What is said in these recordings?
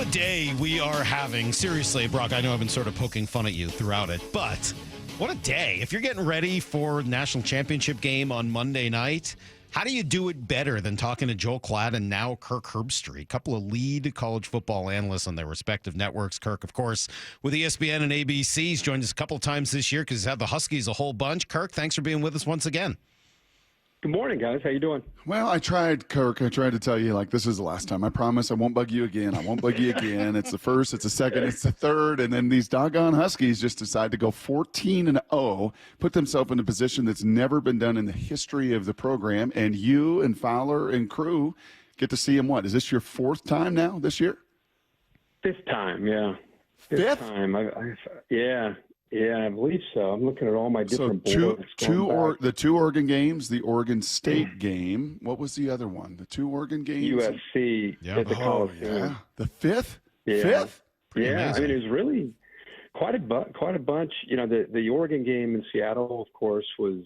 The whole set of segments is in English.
a day we are having. Seriously, Brock, I know I've been sort of poking fun at you throughout it, but what a day. If you're getting ready for national championship game on Monday night, how do you do it better than talking to Joel Klatt and now Kirk Herbstreit, a couple of lead college football analysts on their respective networks? Kirk, of course, with ESPN and ABC. He's joined us a couple of times this year because he's had the Huskies a whole bunch. Kirk, thanks for being with us once again. Good morning, guys. How you doing? Well, I tried, Kirk. I tried to tell you, this is the last time. I promise I won't bug you again. I won't bug you again. It's the first, it's the second, it's the third. And then these doggone Huskies just decide to go 14-0, put themselves in a position that's never been done in the history of the program. And you and Fowler and crew get to see them what? Is this your fourth time now this year? Fifth time, yeah. Fifth time. Yeah, I believe so. I'm looking at all my different boards. The two Oregon games, the Oregon State game. What was the other one? The two Oregon games? USC at the Coliseum. Yeah. The fifth? Yeah. Fifth? Pretty amazing. I mean, it was really quite a bunch. You know, the Oregon game in Seattle, of course, was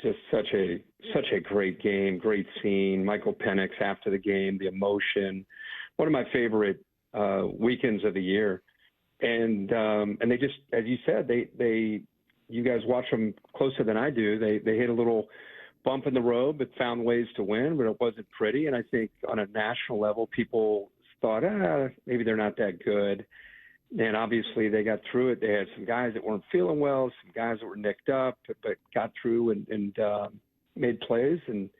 just such a great game, great scene. Michael Penix after the game, the emotion. One of my favorite weekends of the year. And they just, as you said, you guys watch them closer than I do. They hit a little bump in the road, but found ways to win, but it wasn't pretty. And I think on a national level, people thought, maybe they're not that good. And obviously they got through it. They had some guys that weren't feeling well, some guys that were nicked up, but got through and made plays. And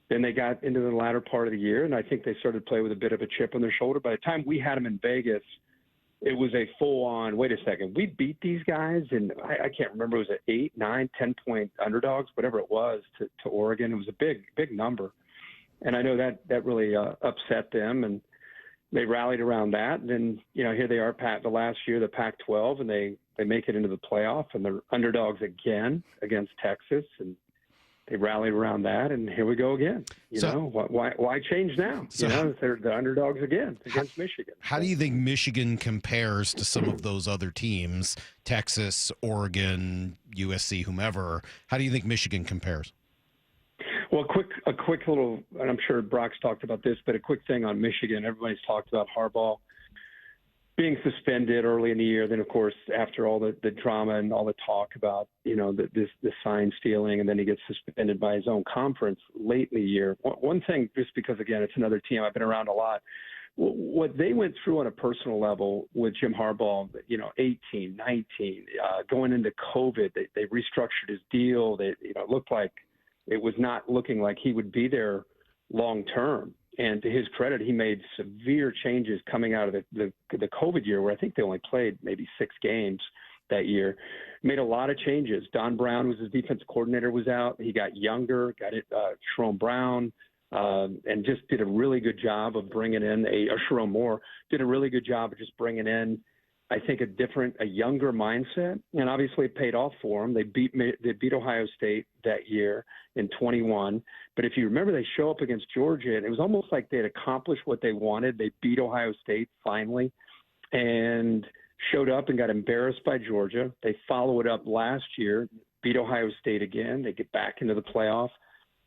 then they got into the latter part of the year, and I think they started to play with a bit of a chip on their shoulder. By the time we had them in Vegas, it was a full-on, wait a second, we beat these guys, and I can't remember, it was an 8, 9, 10-point underdogs, whatever it was, to Oregon. It was a big number. And I know that really upset them, and they rallied around that. And then, here they are, the last year, the Pac-12, and they make it into the playoff, and they're underdogs again against Texas, and they rallied around that, and here we go again. Why change now? They're the underdogs again against Michigan. How do you think Michigan compares to some of those other teams, Texas, Oregon, USC, whomever? How do you think Michigan compares? Well, a quick little, and I'm sure Brock's talked about this, but a quick thing on Michigan. Everybody's talked about Harbaugh being suspended early in the year. Then, of course, after all the drama and all the talk about, the sign stealing, and then he gets suspended by his own conference late in the year. One thing, just because, again, it's another team, I've been around a lot. What they went through on a personal level with Jim Harbaugh, 18, 19, going into COVID, they restructured his deal. It looked like it was not looking like he would be there long term. And to his credit, he made severe changes coming out of the COVID year, where I think they only played maybe 6 games that year. Made a lot of changes. Don Brown was his defensive coordinator, was out. He got younger, Sharon Brown, and just did a really good job of bringing in Sharon Moore, did a really good job of just bringing in, I think, a younger mindset, and obviously it paid off for them. They beat Ohio State that year in 21. But if you remember, they show up against Georgia, and it was almost like they had accomplished what they wanted. They beat Ohio State finally, and showed up and got embarrassed by Georgia. They follow it up last year, beat Ohio State again. They get back into the playoff.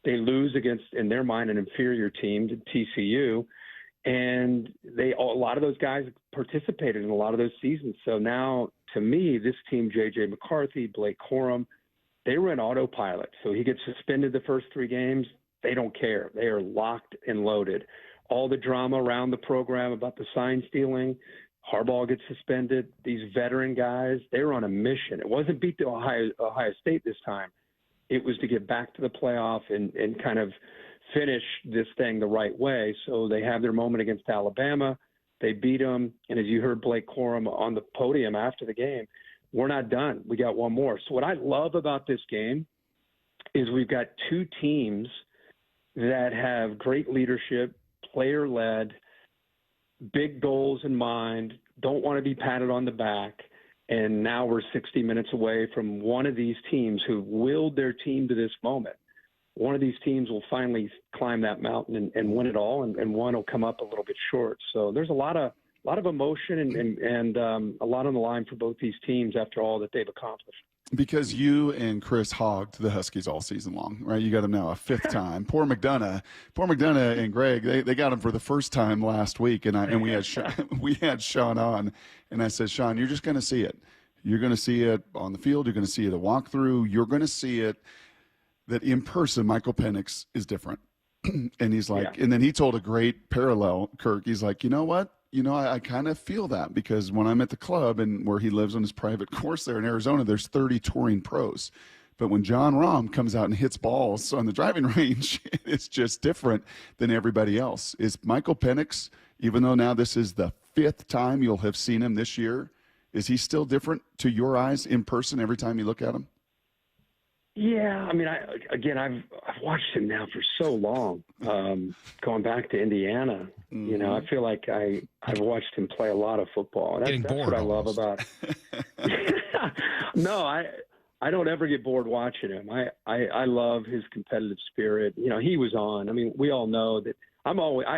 They lose against, in their mind, an inferior team, to TCU. And a lot of those guys participated in a lot of those seasons. So now, to me, this team, J.J. McCarthy, Blake Corum, they were in autopilot. So he gets suspended the first 3 games. They don't care. They are locked and loaded. All the drama around the program about the sign stealing, Harbaugh gets suspended. These veteran guys, they were on a mission. It wasn't beat the Ohio State this time. It was to get back to the playoff and kind of finish this thing the right way. So they have their moment against Alabama. They beat them. And as you heard Blake Corum on the podium after the game, we're not done. We got one more. So what I love about this game is we've got 2 teams that have great leadership, player-led, big goals in mind, don't want to be patted on the back. And now we're 60 minutes away from one of these teams who willed their team to this moment. One of these teams will finally climb that mountain and win it all, and one will come up a little bit short. So there's a lot of emotion and a lot on the line for both these teams after all that they've accomplished. Because you and Chris hogged the Huskies all season long, right? You got him now a fifth time. Poor McDonough and Greg, they got him for the first time last week, and we had we had Sean on, and I said, Sean, you're just going to see it. You're going to see it on the field. You're going to see it at walkthrough. You're going to see it that in person, Michael Penix is different. And he's like, and then he told a great parallel, Kirk. He's like, you know what? I kind of feel that because when I'm at the club and where he lives on his private course there in Arizona, there's 30 touring pros. But when John Rahm comes out and hits balls on the driving range, it's just different than everybody else. Is Michael Penix, even though now this is the fifth time you'll have seen him this year, is he still different to your eyes in person every time you look at him? Yeah, I mean, I've watched him now for so long, going back to Indiana. Mm-hmm. I feel like I've watched him play a lot of football. That's what I love about. No, I don't ever get bored watching him. I love his competitive spirit. He was on. I mean, we all know that. I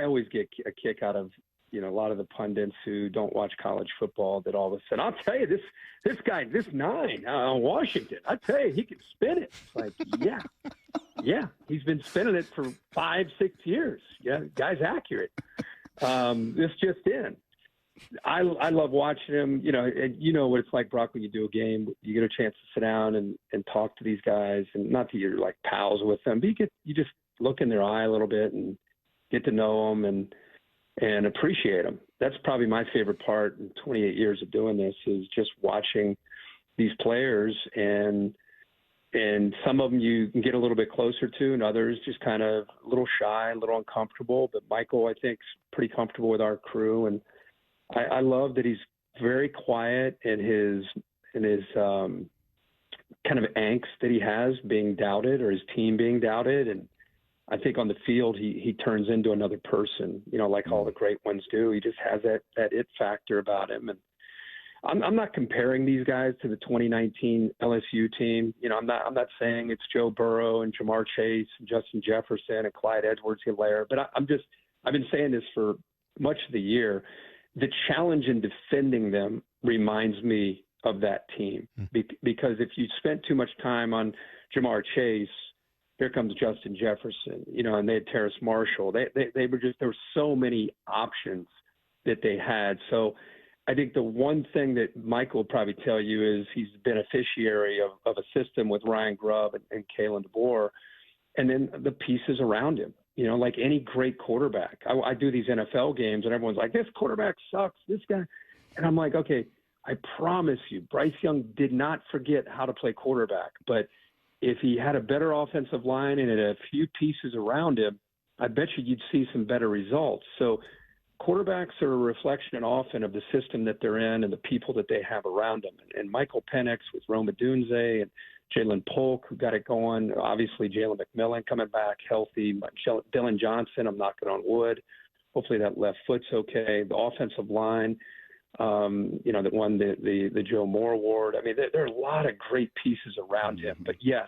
always get a kick out of a lot of the pundits who don't watch college football that all of a sudden, I'll tell you, this guy, this 9 on Washington, I tell you, he can spin it. It's like, yeah, he's been spinning it for 5-6 years. Yeah, guy's accurate. This just in. I love watching him, and what it's like, Brock, when you do a game, you get a chance to sit down and talk to these guys, and not that you're like pals with them, but you just look in their eye a little bit and get to know them and appreciate them. That's probably my favorite part in 28 years of doing this is just watching these players, and some of them you can get a little bit closer to, and others just kind of a little shy, a little uncomfortable. But Michael, I think, is pretty comfortable with our crew, and I love that he's very quiet in his kind of angst that he has being doubted or his team being doubted. And I think on the field, he turns into another person, like all the great ones do. He just has that it factor about him. And I'm not comparing these guys to the 2019 LSU team. I'm not saying it's Joe Burrow and Jamar Chase and Justin Jefferson and Clyde Edwards-Helaire, but I've been saying this for much of the year. The challenge in defending them reminds me of that team because if you spent too much time on Jamar Chase, here comes Justin Jefferson, and they had Terrace Marshall. They were just, there were so many options that they had. So I think the one thing that Michael will probably tell you is he's the beneficiary of a system with Ryan Grubb and Kalen DeBoer, and then the pieces around him. Like any great quarterback. I do these NFL games, and everyone's like, this quarterback sucks, this guy. And I'm like, okay, I promise you, Bryce Young did not forget how to play quarterback. But if he had a better offensive line and a few pieces around him, I bet you'd see some better results. So quarterbacks are a reflection often of the system that they're in and the people that they have around them. And Michael Penix with Rome Odunze and Jalen Polk, who got it going. Obviously, Jalen McMillan coming back healthy. Dylan Johnson, I'm knocking on wood. Hopefully that left foot's okay. The offensive line, that won the Joe Moore Award. I mean, there are a lot of great pieces around him. But, yes,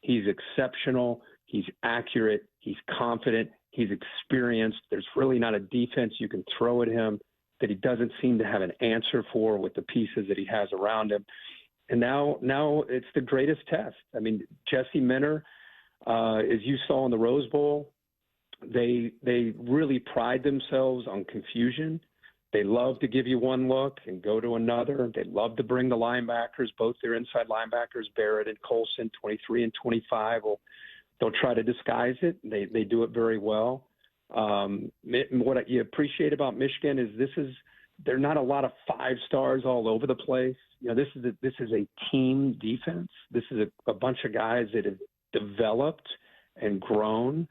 he's exceptional. He's accurate. He's confident. He's experienced. There's really not a defense you can throw at him that he doesn't seem to have an answer for with the pieces that he has around him. And now it's the greatest test. I mean, Jesse Minter, as you saw in the Rose Bowl, they really pride themselves on confusion. They love to give you one look and go to another. They love to bring the linebackers, both their inside linebackers, Barrett and Colson, 23 and 25. They'll try to disguise it. They do it very well. What you appreciate about Michigan is they're not a lot of 5 stars all over the place. This is a team defense. This is a bunch of guys that have developed and grown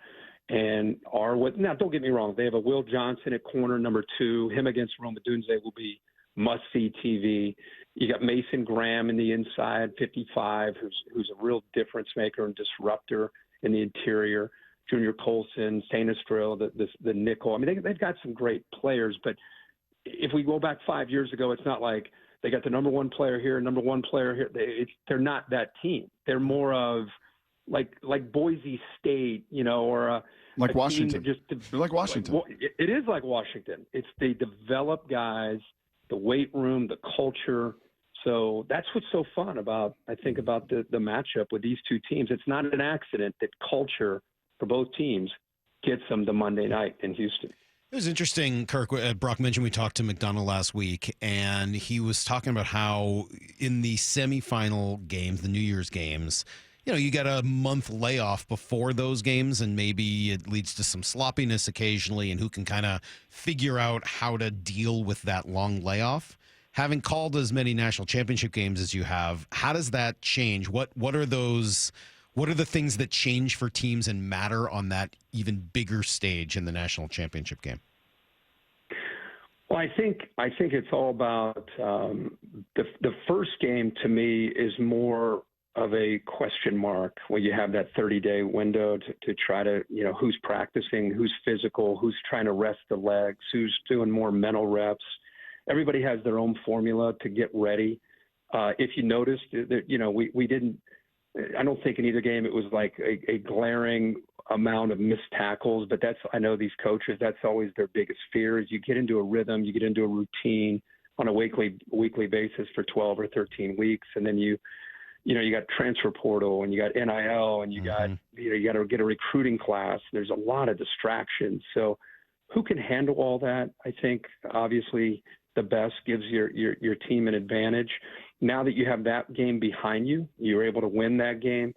and are what. Now, don't get me wrong. They have a Will Johnson at corner number 2. Him against Rome Odunze will be must-see TV. You got Mason Graham in the inside, 55, who's a real difference maker and disruptor in the interior. Junior Colson, Stainistril, the nickel. I mean, they've got some great players, but if we go back 5 years ago, it's not like they got the number one player here, number one player here. They're not that team. They're more of like Boise State, or like Washington. They're like Washington. It is like Washington. It's they develop guys, the weight room, the culture, So that's what's so fun about the matchup with these two teams. It's not an accident that culture for both teams gets them to Monday night in Houston. It was interesting, Kirk. Brock mentioned we talked to McDonough last week, and he was talking about how in the semifinal games, the New Year's games, you get a month layoff before those games, and maybe it leads to some sloppiness occasionally, and who can kind of figure out how to deal with that long layoff. Having called as many national championship games as you have, how does that change? What are those? What are the things that change for teams and matter on that even bigger stage in the national championship game? Well, I think it's all about the first game. To me, is more of a question mark when you have that 30-day window to try to, who's practicing, who's physical, who's trying to rest the legs, who's doing more mental reps. Everybody has their own formula to get ready. If you noticed that, we didn't. I don't think in either game it was like a glaring amount of missed tackles, but I know these coaches, that's always their biggest fear is you get into a rhythm, you get into a routine on a weekly basis for 12 or 13 weeks. And then you got transfer portal and you got NIL and you got to get a recruiting class. There's a lot of distractions. So who can handle all that? I think obviously the best gives your team an advantage. Now that you have that game behind you, you're able to win that game.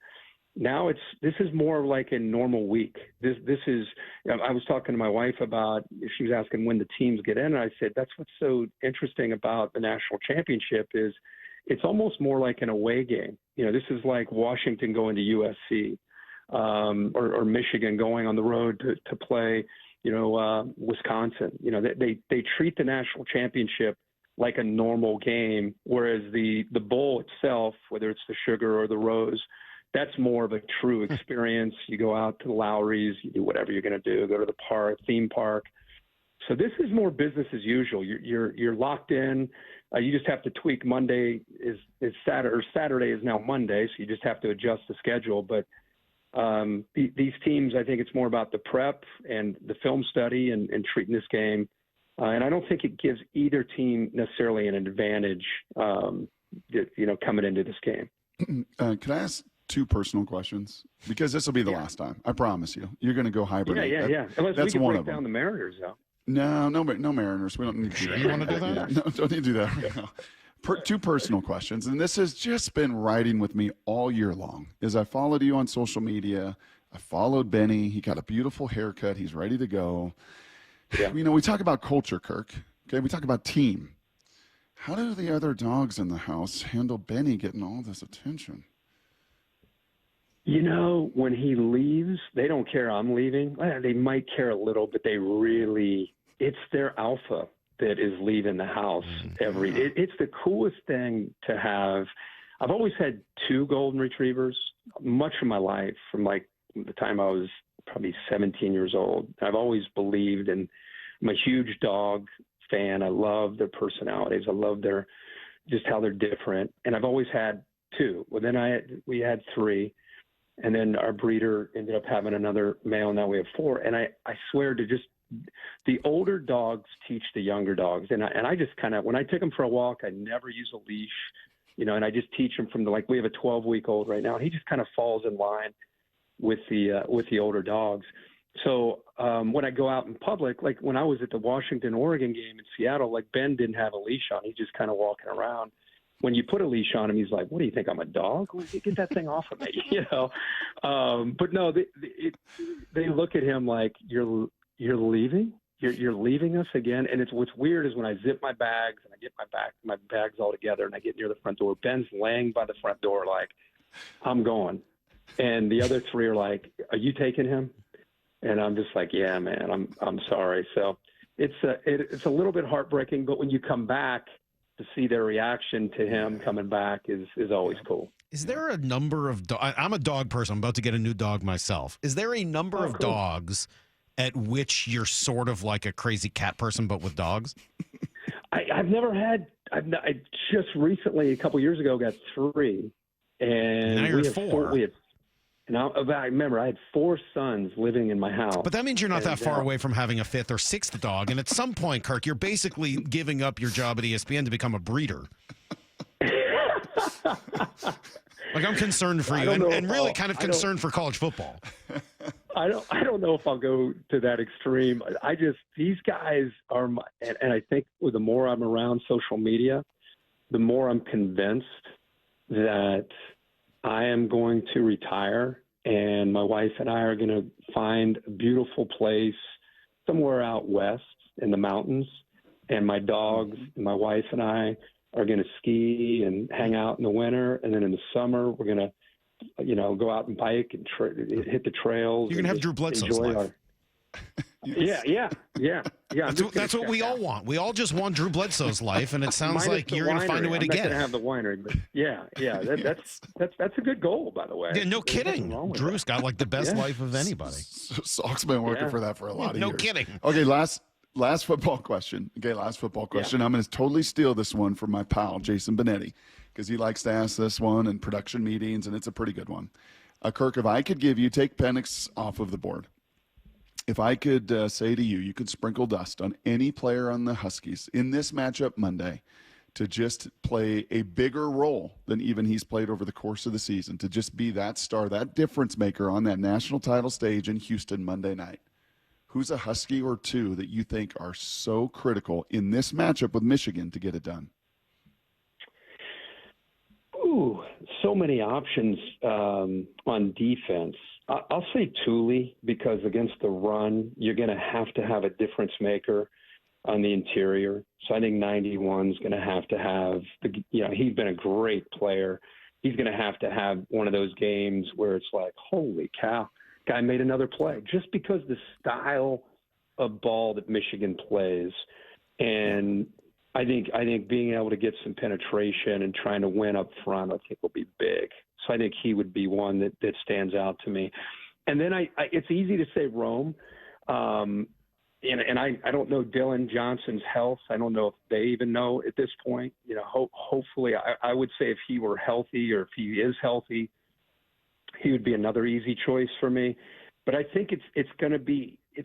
Now this is more like a normal week. This is. I was talking to my wife about. She was asking when the teams get in, and I said that's what's so interesting about the national championship is it's almost more like an away game. This is like Washington going to USC or Michigan going on the road to play. Wisconsin. They treat the national championship like a normal game, whereas the bowl itself, whether it's the Sugar or the Rose, that's more of a true experience. You go out to the Lowry's, you do whatever you're going to do, go to the theme park. So this is more business as usual. You're locked in. You just have to tweak. Monday is Saturday, or Saturday is now Monday, so you just have to adjust the schedule. But these teams, I think it's more about the prep and the film study and treating this game. And I don't think it gives either team necessarily an advantage, coming into this game. Can I ask two personal questions? Because this will be the last time. I promise you. You're going to go hybrid. Yeah. Unless we can break down the Mariners, though. No Mariners. We don't need to do that. You want to do that? No, don't need to do that right now. Two personal questions, and this has just been riding with me all year long. As I followed you on social media, I followed Benny. He got a beautiful haircut. He's ready to go. Yeah. We talk about culture, Kirk. Okay, we talk about team. How do the other dogs in the house handle Benny getting all this attention? When he leaves, they don't care I'm leaving. They might care a little, but it's their alpha that is leaving the house it's the coolest thing to have. I've always had two golden retrievers much of my life, from like the time I was probably 17 years old. I've always believed, and I'm a huge dog fan. I love their personalities. I love just how they're different. And I've always had two. Well, then we had three, and then our breeder ended up having another male. Now we have four. And I swear to just, the older dogs teach the younger dogs. And I just kind of, when I take them for a walk, I never use a leash, and I just teach them we have a 12-week-old right now, and he just kind of falls in line with the older dogs. So when I go out in public, like when I was at the Washington-Oregon game in Seattle, like Ben didn't have a leash on. He's just kind of walking around. When you put a leash on him, he's like, "What do you think? I'm a dog? Get that thing off of me," But no, they look at him like, You're leaving? You're leaving us again? And what's weird is when I zip my bags and I get my bags all together and I get near the front door, Ben's laying by the front door like, "I'm going." And the other three are like, "Are you taking him?" And I'm just like, "Yeah, man, I'm sorry." So it's a little bit heartbreaking, but when you come back, to see their reaction to him coming back is always cool. Is there a number of I'm a dog person. I'm about to get a new dog myself. Is there a number of dogs at which you're sort of like a crazy cat person, but with dogs? I've never had. I just recently, a couple years ago, got three, and now you're four. I remember I had four sons living in my house. But that means you're not that far away from having a fifth or sixth dog. And at some point, Kirk, you're basically giving up your job at ESPN to become a breeder. Like, I'm concerned for you, and really kind of concerned for college football. I don't know if I'll go to that extreme. These guys are and I think the more I'm around social media, the more I'm convinced that I am going to retire, and my wife and I are going to find a beautiful place somewhere out west in the mountains, and my dogs and my wife and I are going to ski and hang out in the winter, and then in the summer we're going to, go out and bike and hit the trails. You're going to have Drew Bledsoe's life. Yeah. That's what we all want. We all just want Drew Bledsoe's life, and it sounds like you're going to find a way to get it. I'm not going to have the winery, but that's a good goal, by the way. Yeah, no kidding. Drew's got like the best life of anybody. Salk's been working for that for a lot of years. No kidding. Okay, last football question. I'm going to totally steal this one from my pal, Jason Benetti, because he likes to ask this one in production meetings, and it's a pretty good one. Kirk, if I could take Penix off of the board, if I could say to you, you could sprinkle dust on any player on the Huskies in this matchup Monday to just play a bigger role than even he's played over the course of the season, to just be that star, that difference maker on that national title stage in Houston Monday night. Who's a Husky or two that you think are so critical in this matchup with Michigan to get it done? Ooh, so many options on defense. I'll say Thule, because against the run, you're going to have a difference maker on the interior. So I think 91's going to have he's been a great player. He's going to have one of those games where it's like, holy cow, guy made another play, just because the style of ball that Michigan plays. And I think being able to get some penetration and trying to win up front, I think will be big. So I think he would be one that stands out to me. And then it's easy to say Rome. And I don't know Dylan Johnson's health. I don't know if they even know at this point. Hopefully I would say if he were healthy, or if he is healthy, he would be another easy choice for me. But I think it's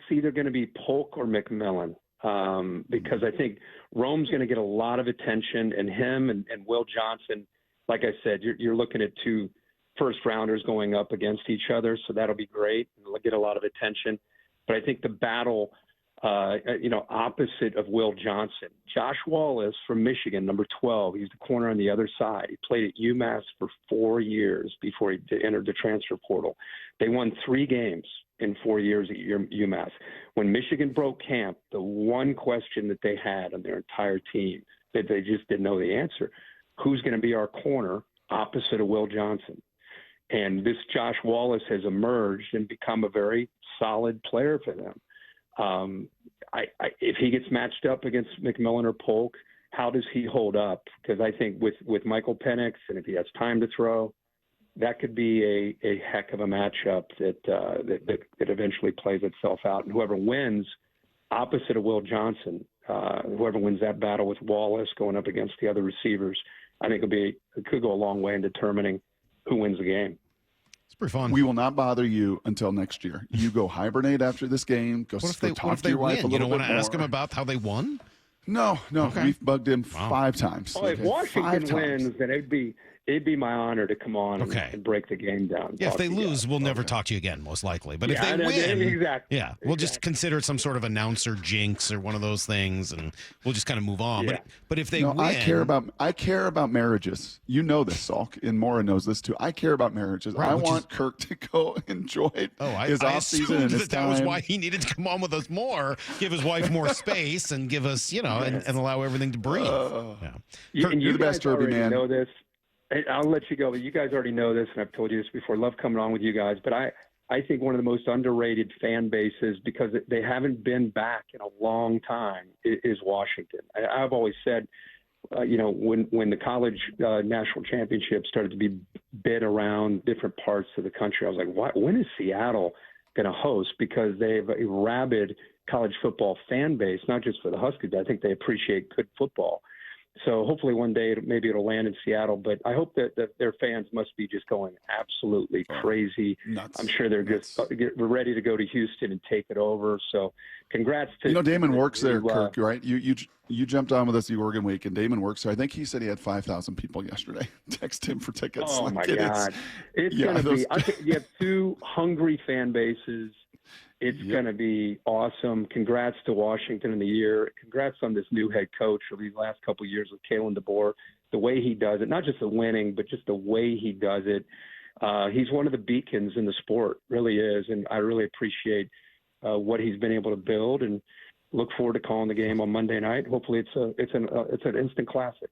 either going to be Polk or McMillan. Because I think Rome's going to get a lot of attention, and him and Will Johnson, like I said, you're looking at two first-rounders going up against each other, so that'll be great. It'll get a lot of attention. But I think the battle, opposite of Will Johnson, Josh Wallace from Michigan, number 12, he's the corner on the other side. He played at UMass for 4 years before he entered the transfer portal. They won 3 games in 4 years at UMass. When Michigan broke camp, the one question that they had on their entire team that they just didn't know the answer, who's going to be our corner opposite of Will Johnson? And this Josh Wallace has emerged and become a very solid player for them. If he gets matched up against McMillan or Polk, how does he hold up? Because I think with Michael Penix, and if he has time to throw, that could be a heck of a matchup that eventually plays itself out. And whoever wins opposite of Will Johnson, whoever wins that battle with Wallace going up against the other receivers, I think it could go a long way in determining who wins the game. It's pretty fun. We will not bother you until next year. You go hibernate after this game. Go talk to your wife a little bit more. You don't want to ask him about how they won? No. Okay. We've bugged him 5 times. Oh, if Washington wins, then it'd be my honor to come on and break the game down. Yeah, if they lose, we'll never talk to you again, most likely. But if they win, we'll just consider it some sort of announcer jinx or one of those things, and we'll just kind of move on. Yeah. But if they win, I care about marriages. You know this, Salk, and Maura knows this too. I care about marriages. Right, I want Kirk to go enjoy his off season and his time. That was why he needed to come on with us more, give his wife more space, and give us, and allow everything to breathe. Kirk, you're the best, Derby man. Know this. I'll let you go, but you guys already know this, and I've told you this before. Love coming on with you guys, but I think one of the most underrated fan bases, because they haven't been back in a long time, is Washington. I've always said, when the college national championship started to be bid around different parts of the country, I was like, when is Seattle going to host? Because they have a rabid college football fan base, not just for the Huskies. I think they appreciate good football. So hopefully one day maybe it'll land in Seattle. But I hope that their fans must be just going absolutely crazy. Nuts. I'm sure they're just we're ready to go to Houston and take it over. So congrats to Damon works there, Kirk, right? You jumped on with us the Oregon week, and Damon works there. I think he said he had 5,000 people yesterday text him for tickets. Oh my God, it's going to be. You have two hungry fan bases. It's going to be awesome. Congrats to Washington in the year. Congrats on this new head coach for these last couple of years with Kalen DeBoer. The way he does it, not just the winning, but just the way he does it. He's one of the beacons in the sport, really is, and I really appreciate what he's been able to build. And look forward to calling the game on Monday night. Hopefully, it's an instant classic.